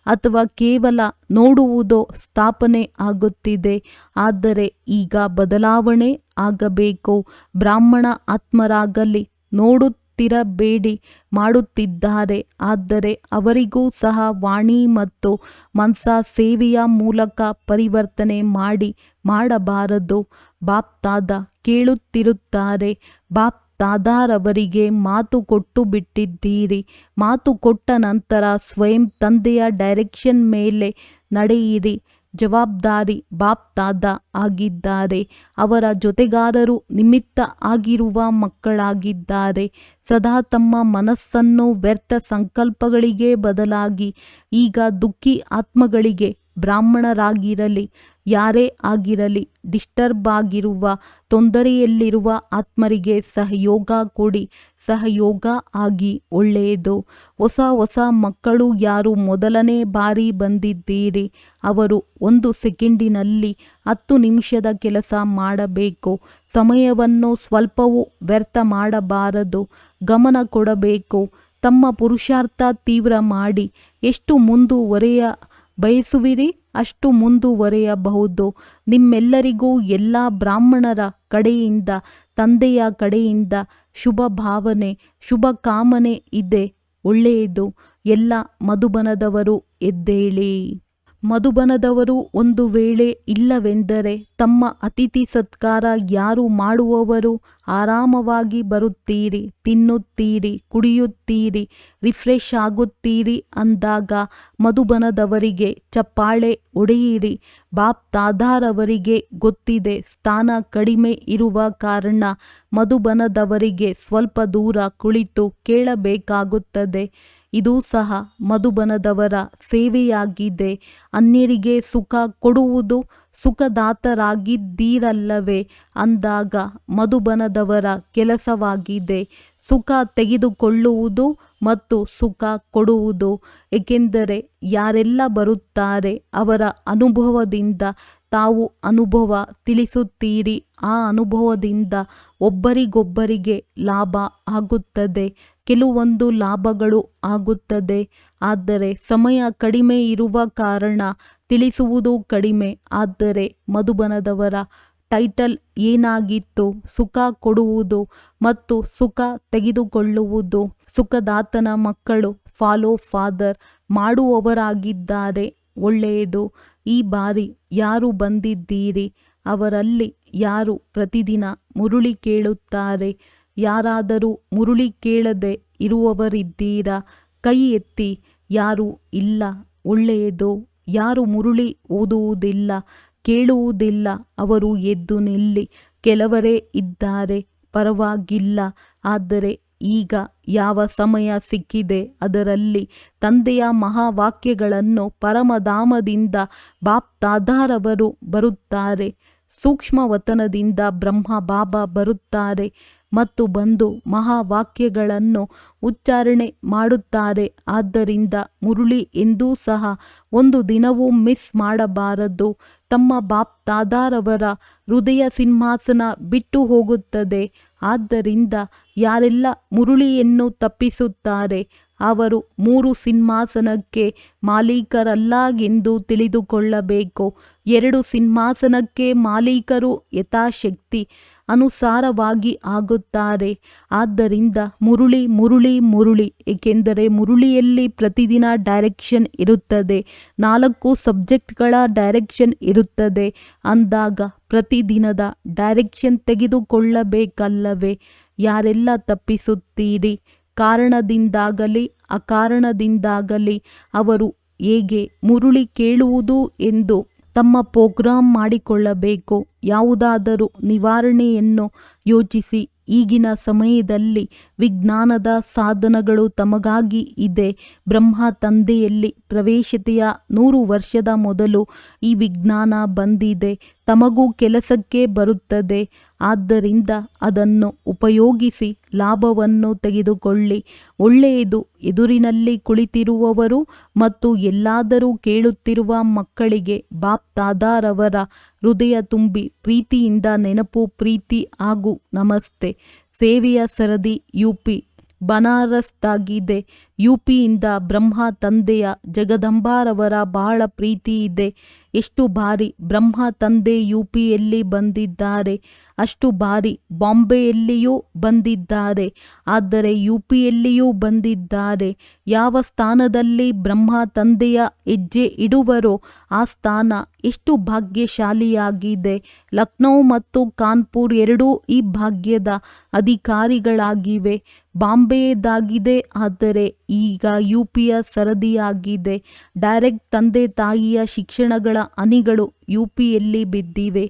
[SPEAKER 1] ಅಥವಾ ಕೇವಲ ನೋಡುವುದೋ ಸ್ಥಾಪನೆ ಆಗುತ್ತಿದೆ. ಆದರೆ ಈಗ ಬದಲಾವಣೆ ಆಗಬೇಕು. ಬ್ರಾಹ್ಮಣ ಆತ್ಮರಾಗಲಿ, ನೋಡುತ್ತಿರಬೇಡಿ, ಮಾಡುತ್ತಿದ್ದಾರೆ. ಆದರೆ ಅವರಿಗೂ ಸಹ ವಾಣಿ ಮತ್ತು ಮನಸ ಸೇವೆಯ ಮೂಲಕ ಪರಿವರ್ತನೆ ಮಾಡಬಾರದು. ಬಾಪ್ ದಾದ ಕೇಳುತ್ತಿರುತ್ತಾರೆ. ಬಾಪ್ ದಾದಾರವರಿಗೆ ಮಾತು ಕೊಟ್ಟು ಬಿಟ್ಟಿದ್ದೀರಿ. ಮಾತು ಕೊಟ್ಟ ನಂತರ ಸ್ವಯಂ ತಂದೆಯ ಡೈರೆಕ್ಷನ್ ಮೇಲೆ ನಡೆಯಿರಿ. ಜವಾಬ್ದಾರಿ ಬಾಪ್ ದಾದಾ ಆಗಿದ್ದಾರೆ. ಅವರ ಜೊತೆಗಾರರು ನಿಮಿತ್ತ ಆಗಿರುವ ಮಕ್ಕಳಾಗಿದ್ದಾರೆ. ಸದಾ ತಮ್ಮ ಮನಸ್ಸನ್ನು ವ್ಯರ್ಥ ಸಂಕಲ್ಪಗಳಿಗೆ ಬದಲಾಗಿ ಈಗ ದುಃಖಿ ಆತ್ಮಗಳಿಗೆ, ಬ್ರಾಹ್ಮಣರಾಗಿರಲಿ ಯಾರೇ ಆಗಿರಲಿ, ಡಿಸ್ಟರ್ಬ್ ಆಗಿರುವ ತೊಂದರೆಯಲ್ಲಿರುವ ಆತ್ಮರಿಗೆ ಸಹಯೋಗ ಕೊಡಿ. ಸಹಯೋಗ ಆಗಿ ಒಳ್ಳೆಯದು. ಹೊಸ ಮಕ್ಕಳು ಯಾರು ಮೊದಲನೇ ಬಾರಿ ಬಂದಿದ್ದೀರಿ, ಅವರು 1 ಸೆಕೆಂಡಿನಲ್ಲಿ 10 ನಿಮಿಷದ ಕೆಲಸ ಮಾಡಬೇಕು. ಸಮಯವನ್ನು ಸ್ವಲ್ಪವೂ ವ್ಯರ್ಥ ಮಾಡಬಾರದು. ಗಮನ ಕೊಡಬೇಕು. ತಮ್ಮ ಪುರುಷಾರ್ಥ ತೀವ್ರ ಮಾಡಿ. ಎಷ್ಟು ಮುಂದುವರೆಯ ಬಯಸುವಿರಿ ಅಷ್ಟು ಮುಂದುವರೆಯಬಹುದು. ನಿಮ್ಮೆಲ್ಲರಿಗೂ ಎಲ್ಲ ಬ್ರಾಹ್ಮಣರ ಕಡೆಯಿಂದ, ತಂದೆಯ ಕಡೆಯಿಂದ ಶುಭ ಭಾವನೆ, ಶುಭ ಕಾಮನೆ ಇದೆ. ಒಳ್ಳೆಯದು. ಎಲ್ಲ ಮಧುಬನದವರು ಎದ್ದೇಳಿ. ಮಧುಬನದವರು ಒಂದು ವೇಳೆ ಇಲ್ಲವೆಂದರೆ ತಮ್ಮ ಅತಿಥಿ ಸತ್ಕಾರ ಯಾರು ಮಾಡುವವರು? ಆರಾಮವಾಗಿ ಬರುತ್ತೀರಿ, ತಿನ್ನುತ್ತೀರಿ, ಕುಡಿಯುತ್ತೀರಿ, ರಿಫ್ರೆಶ್ ಆಗುತ್ತೀರಿ ಅಂದಾಗ ಮಧುಬನದವರಿಗೆ ಚಪ್ಪಾಳೆ ಹೊಡೆಯಿರಿ. ಬಾಪ್ ದಾದಾರವರಿಗೆ ಗೊತ್ತಿದೆ ಸ್ಥಾನ ಕಡಿಮೆ ಇರುವ ಕಾರಣ ಮಧುಬನದವರಿಗೆ ಸ್ವಲ್ಪ ದೂರ ಕುಳಿತು ಕೇಳಬೇಕಾಗುತ್ತದೆ. ಇದು ಸಹ ಮಧುಬನದವರ ಸೇವೆಯಾಗಿದೆ. ಅನ್ಯರಿಗೆ ಸುಖ ಕೊಡುವುದು ಸುಖದಾತರಾಗಿದ್ದೀರಲ್ಲವೇ ಅಂದಾಗ ಮಧುಬನದವರ ಕೆಲಸವಾಗಿದೆ. ಸುಖ ತೆಗೆದುಕೊಳ್ಳುವುದು ಮತ್ತು ಸುಖ ಕೊಡುವುದು. ಏಕೆಂದರೆ ಯಾರೆಲ್ಲ ಬರುತ್ತಾರೆ ಅವರ ಅನುಭವದಿಂದ ತಾವು ಅನುಭವ ತಿಳಿಸುತ್ತೀರಿ. ಆ ಅನುಭವದಿಂದ ಒಬ್ಬರಿಗೊಬ್ಬರಿಗೆ ಲಾಭ ಆಗುತ್ತದೆ. ಕೆಲವೊಂದು ಲಾಭಗಳು ಆಗುತ್ತದೆ. ಆದರೆ ಸಮಯ ಕಡಿಮೆ ಇರುವ ಕಾರಣ ತಿಳಿಸುವುದು ಕಡಿಮೆ. ಆದರೆ ಮಧುಬನದವರ ಟೈಟಲ್ ಏನಾಗಿತ್ತು? ಸುಖ ಕೊಡುವುದು ಮತ್ತು ಸುಖ ತೆಗೆದುಕೊಳ್ಳುವುದು. ಸುಖದಾತನ ಮಕ್ಕಳು ಫಾಲೋ ಫಾದರ್ ಮಾಡುವವರಾಗಿದ್ದಾರೆ. ಒಳ್ಳೆಯದು. ಈ ಬಾರಿ ಯಾರು ಬಂದಿದ್ದೀರಿ ಅವರಲ್ಲಿ ಯಾರು ಪ್ರತಿದಿನ ಮುರುಳಿ ಕೇಳುತ್ತಾರೆ? ಯಾರಾದರೂ ಮುರುಳಿ ಕೇಳದೆ ಇರುವವರಿದ್ದೀರಾ? ಕೈ ಎತ್ತಿ. ಯಾರೂ ಇಲ್ಲ. ಒಳ್ಳೆಯದು. ಯಾರು ಮುರುಳಿ ಓದುವುದಿಲ್ಲ, ಕೇಳುವುದಿಲ್ಲ ಅವರು ಎದ್ದು ನಿಲ್ಲಿ. ಕೆಲವರೇ ಇದ್ದಾರೆ, ಪರವಾಗಿಲ್ಲ. ಆದರೆ ಈಗ ಯಾವ ಸಮಯ ಸಿಕ್ಕಿದೆ ಅದರಲ್ಲಿ ತಂದೆಯ ಮಹಾವಾಕ್ಯಗಳನ್ನು ಪರಮಧಾಮದಿಂದ ಬಾಪ್ ದಾದಾರವರು ಬರುತ್ತಾರೆ. ಸೂಕ್ಷ್ಮವತನದಿಂದ ಬ್ರಹ್ಮ ಬಾಬಾ ಬರುತ್ತಾರೆ ಮತ್ತು ಬಂದು ಮಹಾವಾಕ್ಯಗಳನ್ನು ಉಚ್ಚಾರಣೆ ಮಾಡುತ್ತಾರೆ. ಆದ್ದರಿಂದ ಮುರುಳಿ ಎಂದೂ ಸಹ ಒಂದು ದಿನವೂ ಮಿಸ್ ಮಾಡಬಾರದು. ತಮ್ಮ ಬಾಪ್ ದಾದಾರವರ ಹೃದಯ ಸಿಂಹಾಸನ ಬಿಟ್ಟು ಹೋಗುತ್ತದೆ. ಆದ್ದರಿಂದ ಯಾರೆಲ್ಲ ಮುರುಳಿಯನ್ನು ತಪ್ಪಿಸುತ್ತಾರೆ ಅವರು 3 ಸಿಂಹಾಸನಕ್ಕೆ ಮಾಲೀಕರಲ್ಲ ಎಂದು ತಿಳಿದುಕೊಳ್ಳಬೇಕು. 2 ಸಿಂಹಾಸನಕ್ಕೆ ಮಾಲೀಕರು ಯಥಾಶಕ್ತಿ ಅನುಸಾರವಾಗಿ ಆಗುತ್ತಾರೆ. ಆದ್ದರಿಂದ ಮುರುಳಿ ಮುರುಳಿ ಮುರುಳಿ. ಏಕೆಂದರೆ ಮುರುಳಿಯಲ್ಲಿ ಪ್ರತಿದಿನ ಡೈರೆಕ್ಷನ್ ಇರುತ್ತದೆ. 4 ಸಬ್ಜೆಕ್ಟ್ಗಳ ಡೈರೆಕ್ಷನ್ ಇರುತ್ತದೆ. ಅಂದಾಗ ಪ್ರತಿದಿನದ ಡೈರೆಕ್ಷನ್ ತೆಗೆದುಕೊಳ್ಳಬೇಕಲ್ಲವೇ? ಯಾರೆಲ್ಲ ತಪ್ಪಿಸುತ್ತೀರಿ ಕಾರಣದಿಂದಾಗಲಿ ಅಕಾರಣದಿಂದಾಗಲಿ ಅವರು ಹೇಗೆ ಮುರುಳಿ ಕೇಳುವುದು ಎಂದು ತಮ್ಮ ಪ್ರೋಗ್ರಾಂ ಮಾಡಿಕೊಳ್ಳಬೇಕು. ಯಾವುದಾದರೂ ನಿವಾರಣೆಯನ್ನು ಯೋಚಿಸಿ. ಈಗಿನ ಸಮಯದಲ್ಲಿ ವಿಜ್ಞಾನದ ಸಾಧನಗಳು ತಮಗಾಗಿ ಇದೆ. ಬ್ರಹ್ಮ ತಂದೆಯಲ್ಲಿ ಪ್ರವೇಶತೆಯ 100 ವರ್ಷದ ಮೊದಲು ಈ ವಿಜ್ಞಾನ ಬಂದಿದೆ. ತಮಗೂ ಕೆಲಸಕ್ಕೆ ಬರುತ್ತದೆ. ಆದ್ದರಿಂದ ಅದನ್ನು ಉಪಯೋಗಿಸಿ ಲಾಭವನ್ನು ತೆಗೆದುಕೊಳ್ಳಿ. ಒಳ್ಳೆಯದು. ಎದುರಿನಲ್ಲಿ ಕುಳಿತಿರುವವರು ಮತ್ತು ಎಲ್ಲಾದರೂ ಕೇಳುತ್ತಿರುವ ಮಕ್ಕಳಿಗೆ ಬಾಪ್ ದಾದಾರವರ ಹೃದಯ ತುಂಬಿ ಪ್ರೀತಿಯಿಂದ ನೆನಪು, ಪ್ರೀತಿ ಹಾಗೂ ನಮಸ್ತೆ. ಸೇವೆಯ ಸರದಿ ಯುಪಿ ಬನಾರಸ್ದಾಗಿದೆ. ಯುಪಿಯಿಂದ ಬ್ರಹ್ಮ ತಂದೆಯ ಜಗದಂಬಾರವರ ಬಹಳ ಪ್ರೀತಿ ಇದೆ. ಎಷ್ಟು ಬಾರಿ ಬ್ರಹ್ಮ ತಂದೆ ಯುಪಿಯಲ್ಲಿ ಬಂದಿದ್ದಾರೆ, ಅಷ್ಟು ಬಾರಿ ಬಾಂಬೆಯಲ್ಲಿಯೂ ಬಂದಿದ್ದಾರೆ. ಆದರೆ ಯುಪಿಯಲ್ಲಿಯೂ ಬಂದಿದ್ದಾರೆ. ಯಾವ ಸ್ಥಾನದಲ್ಲಿ ಬ್ರಹ್ಮ ತಂದೆಯ ಹೆಜ್ಜೆ ಇಡುವರೋ ಆ ಸ್ಥಾನ ಎಷ್ಟು ಭಾಗ್ಯಶಾಲಿಯಾಗಿದೆ. ಲಕ್ನೋ ಮತ್ತು ಕಾನ್ಪುರ್ ಎರಡೂ ಈ ಭಾಗ್ಯದ ಅಧಿಕಾರಿಗಳಾಗಿವೆ. ಬಾಂಬೆಯದಾಗಿದೆ, ಆದರೆ ಈಗ ಯುಪಿಯ ಸರದಿಯಾಗಿದೆ. ಡೈರೆಕ್ಟ್ ತಂದೆ ತಾಯಿಯ ಶಿಕ್ಷಣಗಳ ಹನಿಗಳು ಯುಪಿಯಲ್ಲಿ ಬಿದ್ದಿವೆ.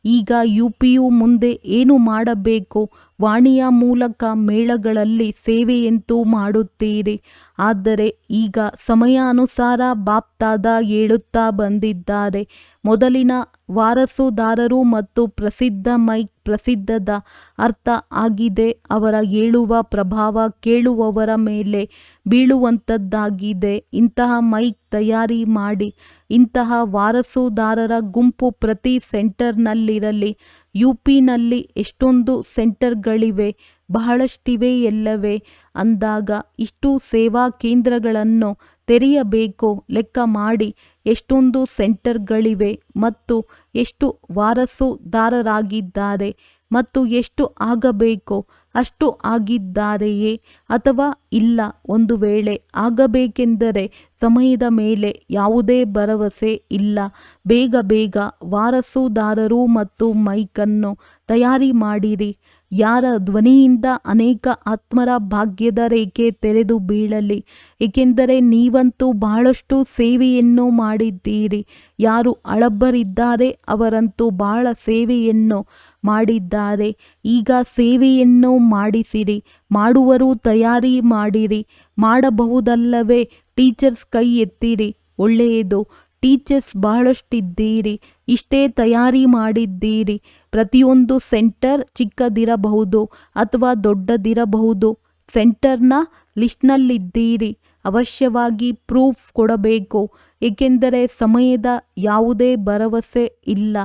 [SPEAKER 1] ಈಗ ಯುಪಿಯು ಮುಂದೆ ಏನು ಮಾಡಬೇಕು? ವಾಣಿಯ ಮೂಲಕ ಮೇಳಗಳಲ್ಲಿ ಸೇವೆಯಂತೂ ಮಾಡುತ್ತೀರಿ. ಆದರೆ ಈಗ ಸಮಯಾನುಸಾರ ಬಾಪ್ದಾದ ಹೇಳುತ್ತಾ ಬಂದಿದ್ದಾರೆ. ಮೊದಲಿನ ವಾರಸುದಾರರು ಮತ್ತು ಪ್ರಸಿದ್ಧ ಮೈಕ್ ಪ್ರಸಿದ್ಧದ ಅರ್ಥ ಆಗಿದೆ. ಅವರ ಹೇಳುವ ಪ್ರಭಾವ ಕೇಳುವವರ ಮೇಲೆ ಬೀಳುವಂಥದ್ದಾಗಿದೆ. ಇಂತಹ ಮೈಕ್ ತಯಾರಿ ಮಾಡಿ. ಇಂತಹ ವಾರಸುದಾರರ ಗುಂಪು ಪ್ರತಿ ಸೆಂಟರ್ನಲ್ಲಿರಲಿ. ಯುಪಿನಲ್ಲಿ ಎಷ್ಟೊಂದು ಸೆಂಟರ್ಗಳಿವೆ, ಬಹಳಷ್ಟಿವೆ ಎಲ್ಲವೇ. ಅಂದಾಗ ಇಷ್ಟು ಸೇವಾ ಕೇಂದ್ರಗಳನ್ನು ತೆರೆಯಬೇಕು. ಲೆಕ್ಕ ಮಾಡಿ ಎಷ್ಟೊಂದು ಸೆಂಟರ್ಗಳಿವೆ ಮತ್ತು ಎಷ್ಟು ವಾರಸುದಾರರಾಗಿದ್ದಾರೆ ಮತ್ತು ಎಷ್ಟು ಆಗಬೇಕು ಅಷ್ಟು ಆಗಿದ್ದಾರೆಯೇ ಅಥವಾ ಇಲ್ಲ? ಒಂದು ವೇಳೆ ಆಗಬೇಕೆಂದರೆ ಸಮಯದ ಮೇಲೆ ಯಾವುದೇ ಭರವಸೆ ಇಲ್ಲ. ಬೇಗ ಬೇಗ ವಾರಸುದಾರರು ಮತ್ತು ಮೈಕನ್ನು ತಯಾರಿ ಮಾಡಿರಿ. ಯಾರ ಧ್ವನಿಯಿಂದ ಅನೇಕ ಆತ್ಮರ ಭಾಗ್ಯದ ರೇಖೆ ತೆರೆದು ಬೀಳಲಿ. ಏಕೆಂದರೆ ನೀವಂತೂ ಬಹಳಷ್ಟು ಸೇವೆಯನ್ನು ಮಾಡಿದ್ದೀರಿ. ಯಾರು ಹಳಬರಿದ್ದಾರೆ ಅವರಂತೂ ಬಹಳ ಸೇವೆಯನ್ನು ಮಾಡಿದ್ದಾರೆ. ಈಗ ಸೇವೆಯನ್ನು ಮಾಡಿಸಿರಿ. ಮಾಡುವರು ತಯಾರಿ ಮಾಡಿರಿ. ಮಾಡಬಹುದಲ್ಲವೇ? ಟೀಚರ್ಸ್ ಕೈ ಎತ್ತಿರಿ. ಒಳ್ಳೆಯದು. ಟೀಚರ್ಸ್ ಬಹಳಷ್ಟಿದ್ದೀರಿ. ಇಷ್ಟೇ ತಯಾರಿ ಮಾಡಿದ್ದೀರಿ. ಪ್ರತಿಯೊಂದು ಸೆಂಟರ್ ಚಿಕ್ಕದಿರಬಹುದು ಅಥವಾ ದೊಡ್ಡದಿರಬಹುದು. ಸೆಂಟರ್ನ ಲಿಸ್ಟ್ನಲ್ಲಿದ್ದೀರಿ. ಅವಶ್ಯವಾಗಿ ಪ್ರೂಫ್ ಕೊಡಬೇಕು. ಏಕೆಂದರೆ ಸಮಯದ ಯಾವುದೇ ಭರವಸೆ ಇಲ್ಲ.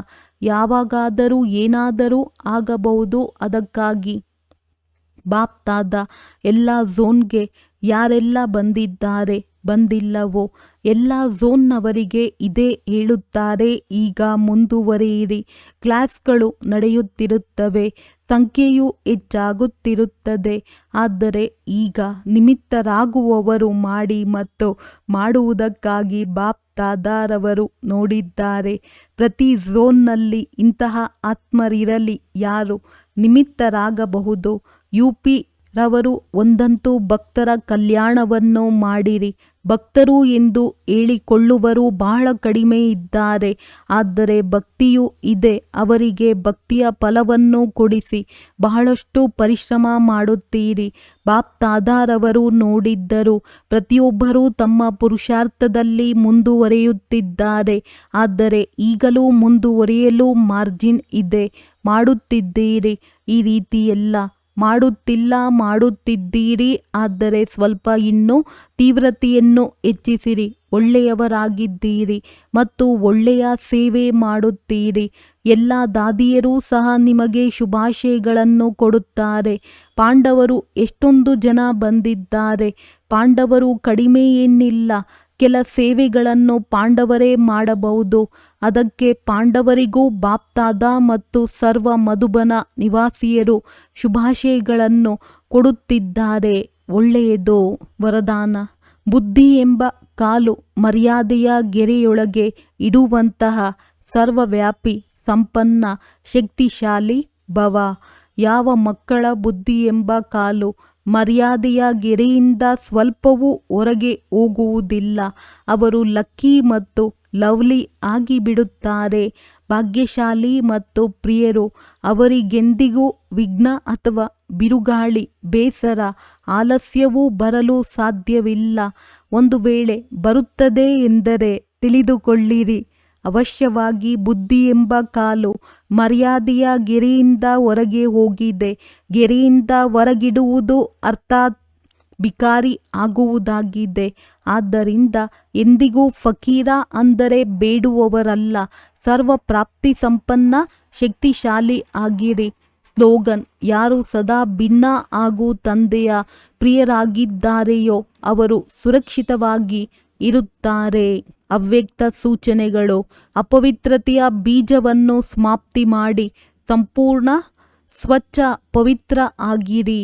[SPEAKER 1] ಯಾವಾಗಾದರೂ ಏನಾದರೂ ಆಗಬಹುದು. ಅದಕ್ಕಾಗಿ ಬಾಪ್ದಾದ ಎಲ್ಲ ಝೋನ್ಗೆ ಯಾರೆಲ್ಲ ಬಂದಿದ್ದಾರೆ ಬಂದಿಲ್ಲವೋ ಎಲ್ಲ ಝೋನ್ನವರಿಗೆ ಇದೇ ಹೇಳುತ್ತಾರೆ. ಈಗ ಮುಂದುವರಿಯಿರಿ. ಕ್ಲಾಸ್ಗಳು ನಡೆಯುತ್ತಿರುತ್ತವೆ. ಸಂಖ್ಯೆಯು ಹೆಚ್ಚಾಗುತ್ತಿರುತ್ತದೆ. ಆದರೆ ಈಗ ನಿಮಿತ್ತರಾಗುವವರು ಮಾಡಿ ಮತ್ತು ಮಾಡುವುದಕ್ಕಾಗಿ ಬಾಪ್ ದಾದಾರವರು ನೋಡಿದ್ದಾರೆ. ಪ್ರತಿ ಝೋನ್ನಲ್ಲಿ ಇಂತಹ ಆತ್ಮರಿರಲಿ ಯಾರು ನಿಮಿತ್ತರಾಗಬಹುದು. ಯುಪಿ ರವರು ಒಂದಂತೂ ಭಕ್ತರ ಕಲ್ಯಾಣವನ್ನು ಮಾಡಿರಿ. ಭಕ್ತರು ಎಂದು ಹೇಳಿಕೊಳ್ಳುವರು ಬಹಳ ಕಡಿಮೆ ಇದ್ದಾರೆ. ಆದರೆ ಭಕ್ತಿಯೂ ಇದೆ. ಅವರಿಗೆ ಭಕ್ತಿಯ ಫಲವನ್ನು ಕೊಡಿಸಿ. ಬಹಳಷ್ಟು ಪರಿಶ್ರಮ ಮಾಡುತ್ತೀರಿ. ಬಾಪ್ ದಾದಾರವರು ನೋಡಿದ್ದರು. ಪ್ರತಿಯೊಬ್ಬರೂ ತಮ್ಮ ಪುರುಷಾರ್ಥದಲ್ಲಿ ಮುಂದುವರಿಯುತ್ತಿದ್ದಾರೆ. ಆದರೆ ಈಗಲೂ ಮುಂದುವರಿಯಲು ಮಾರ್ಜಿನ್ ಇದೆ. ಮಾಡುತ್ತಿದ್ದೀರಿ. ಈ ರೀತಿಯೆಲ್ಲ ಮಾಡುತ್ತಿದ್ದೀರಿ. ಆದರೆ ಸ್ವಲ್ಪ ಇನ್ನೂ ತೀವ್ರತೆಯನ್ನು ಹೆಚ್ಚಿಸಿರಿ. ಒಳ್ಳೆಯವರಾಗಿದ್ದೀರಿ ಮತ್ತು ಒಳ್ಳೆಯ ಸೇವೆ ಮಾಡುತ್ತೀರಿ. ಎಲ್ಲ ದಾದಿಯರೂ ಸಹ ನಿಮಗೆ ಶುಭಾಶಯಗಳನ್ನು ಕೊಡುತ್ತಾರೆ. ಪಾಂಡವರು ಎಷ್ಟೊಂದು ಜನ ಬಂದಿದ್ದಾರೆ. ಪಾಂಡವರು ಕಡಿಮೆ ಏನಿಲ್ಲ. ಕೆಲ ಸೇವೆಗಳನ್ನು ಪಾಂಡವರೇ ಮಾಡಬಹುದು. ಅದಕ್ಕೆ ಪಾಂಡವರಿಗೂ ಬಾಪ್ದಾದ ಮತ್ತು ಸರ್ವ ಮಧುಬನ ನಿವಾಸಿಯರು ಶುಭಾಶಯಗಳನ್ನು ಕೊಡುತ್ತಿದ್ದಾರೆ. ಒಳ್ಳೆಯದು. ವರದಾನ. ಬುದ್ಧಿ ಎಂಬ ಕಾಲು ಮರ್ಯಾದೆಯ ಗೆರೆಯೊಳಗೆ ಇಡುವಂತಹ ಸರ್ವವ್ಯಾಪಿ ಸಂಪನ್ನ ಶಕ್ತಿಶಾಲಿ ಭವ. ಯಾವ ಮಕ್ಕಳ ಬುದ್ಧಿ ಎಂಬ ಕಾಲು ಮರ್ಯಾದೆಯ ಗೆರೆಯಿಂದ ಸ್ವಲ್ಪವೂ ಹೊರಗೆ ಹೋಗುವುದಿಲ್ಲ. ಅವರು ಲಕ್ಕಿ ಮತ್ತು ಲವ್ಲಿ ಆಗಿಬಿಡುತ್ತಾರೆ. ಭಾಗ್ಯಶಾಲಿ ಮತ್ತು ಪ್ರಿಯರು. ಅವರಿಗೆಂದಿಗೂ ವಿಘ್ನ ಅಥವಾ ಬಿರುಗಾಳಿ, ಬೇಸರ, ಆಲಸ್ಯವೂ ಬರಲು ಸಾಧ್ಯವಿಲ್ಲ. ಒಂದು ವೇಳೆ ಬರುತ್ತದೆ ಎಂದರೆ ತಿಳಿದುಕೊಳ್ಳಿರಿ, ಅವಶ್ಯವಾಗಿ ಬುದ್ಧಿ ಎಂಬ ಕಾಲು ಮರ್ಯಾದೆಯ ಗೆರೆಯಿಂದ ಹೊರಗೆ ಹೋಗಿದೆ. ಗೆರೆಯಿಂದ ಹೊರಗಿಡುವುದು ಅರ್ಥಾತ್ ಬಿಕಾರಿ ಆಗುವುದಾಗಿದೆ. ಆದ್ದರಿಂದ ಎಂದಿಗೂ ಫಕೀರ ಅಂದರೆ ಬೇಡುವವರಲ್ಲ, ಸರ್ವ ಪ್ರಾಪ್ತಿ ಸಂಪನ್ನ ಶಕ್ತಿಶಾಲಿ ಆಗಿರಿ. ಸ್ಲೋಗನ್: ಯಾರು ಸದಾ ಭಿನ್ನ ಹಾಗೂ ತಂದೆಯ ಪ್ರಿಯರಾಗಿದ್ದಾರೆಯೋ ಅವರು ಸುರಕ್ಷಿತವಾಗಿ ಇರುತ್ತಾರೆ. ಅವ್ಯಕ್ತ ಸೂಚನೆಗಳು: ಅಪವಿತ್ರತೆಯ ಬೀಜವನ್ನು ಸಮಾಪ್ತಿ ಮಾಡಿ ಸಂಪೂರ್ಣ ಸ್ವಚ್ಛ ಪವಿತ್ರ ಆಗಿರಿ.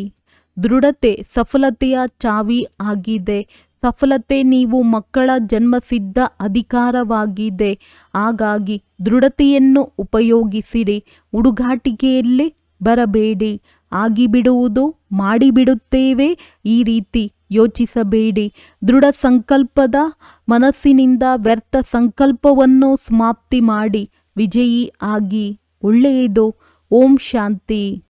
[SPEAKER 1] ದೃಢತೆ ಸಫಲತೆಯ ಚಾವಿ ಆಗಿದೆ. ಸಫಲತೆ ನೀವು ಮಕ್ಕಳ ಜನ್ಮಸಿದ್ಧ ಅಧಿಕಾರವಾಗಿದೆ. ಹಾಗಾಗಿ ದೃಢತೆಯನ್ನು ಉಪಯೋಗಿಸಿರಿ. ಹುಡುಗಾಟಿಕೆಯಲ್ಲಿ ಬರಬೇಡಿ. ಆಗಿಬಿಡುವುದು, ಮಾಡಿಬಿಡುತ್ತೇವೆ, ಈ ರೀತಿ ಯೋಚಿಸಬೇಡಿ. ದೃಢ ಸಂಕಲ್ಪದ ಮನಸ್ಸಿನಿಂದ ವ್ಯರ್ಥ ಸಂಕಲ್ಪವನ್ನು ಸಮಾಪ್ತಿ ಮಾಡಿ ವಿಜಯಿ ಆಗಿ. ಒಳ್ಳೆಯದು. ಓಂ ಶಾಂತಿ.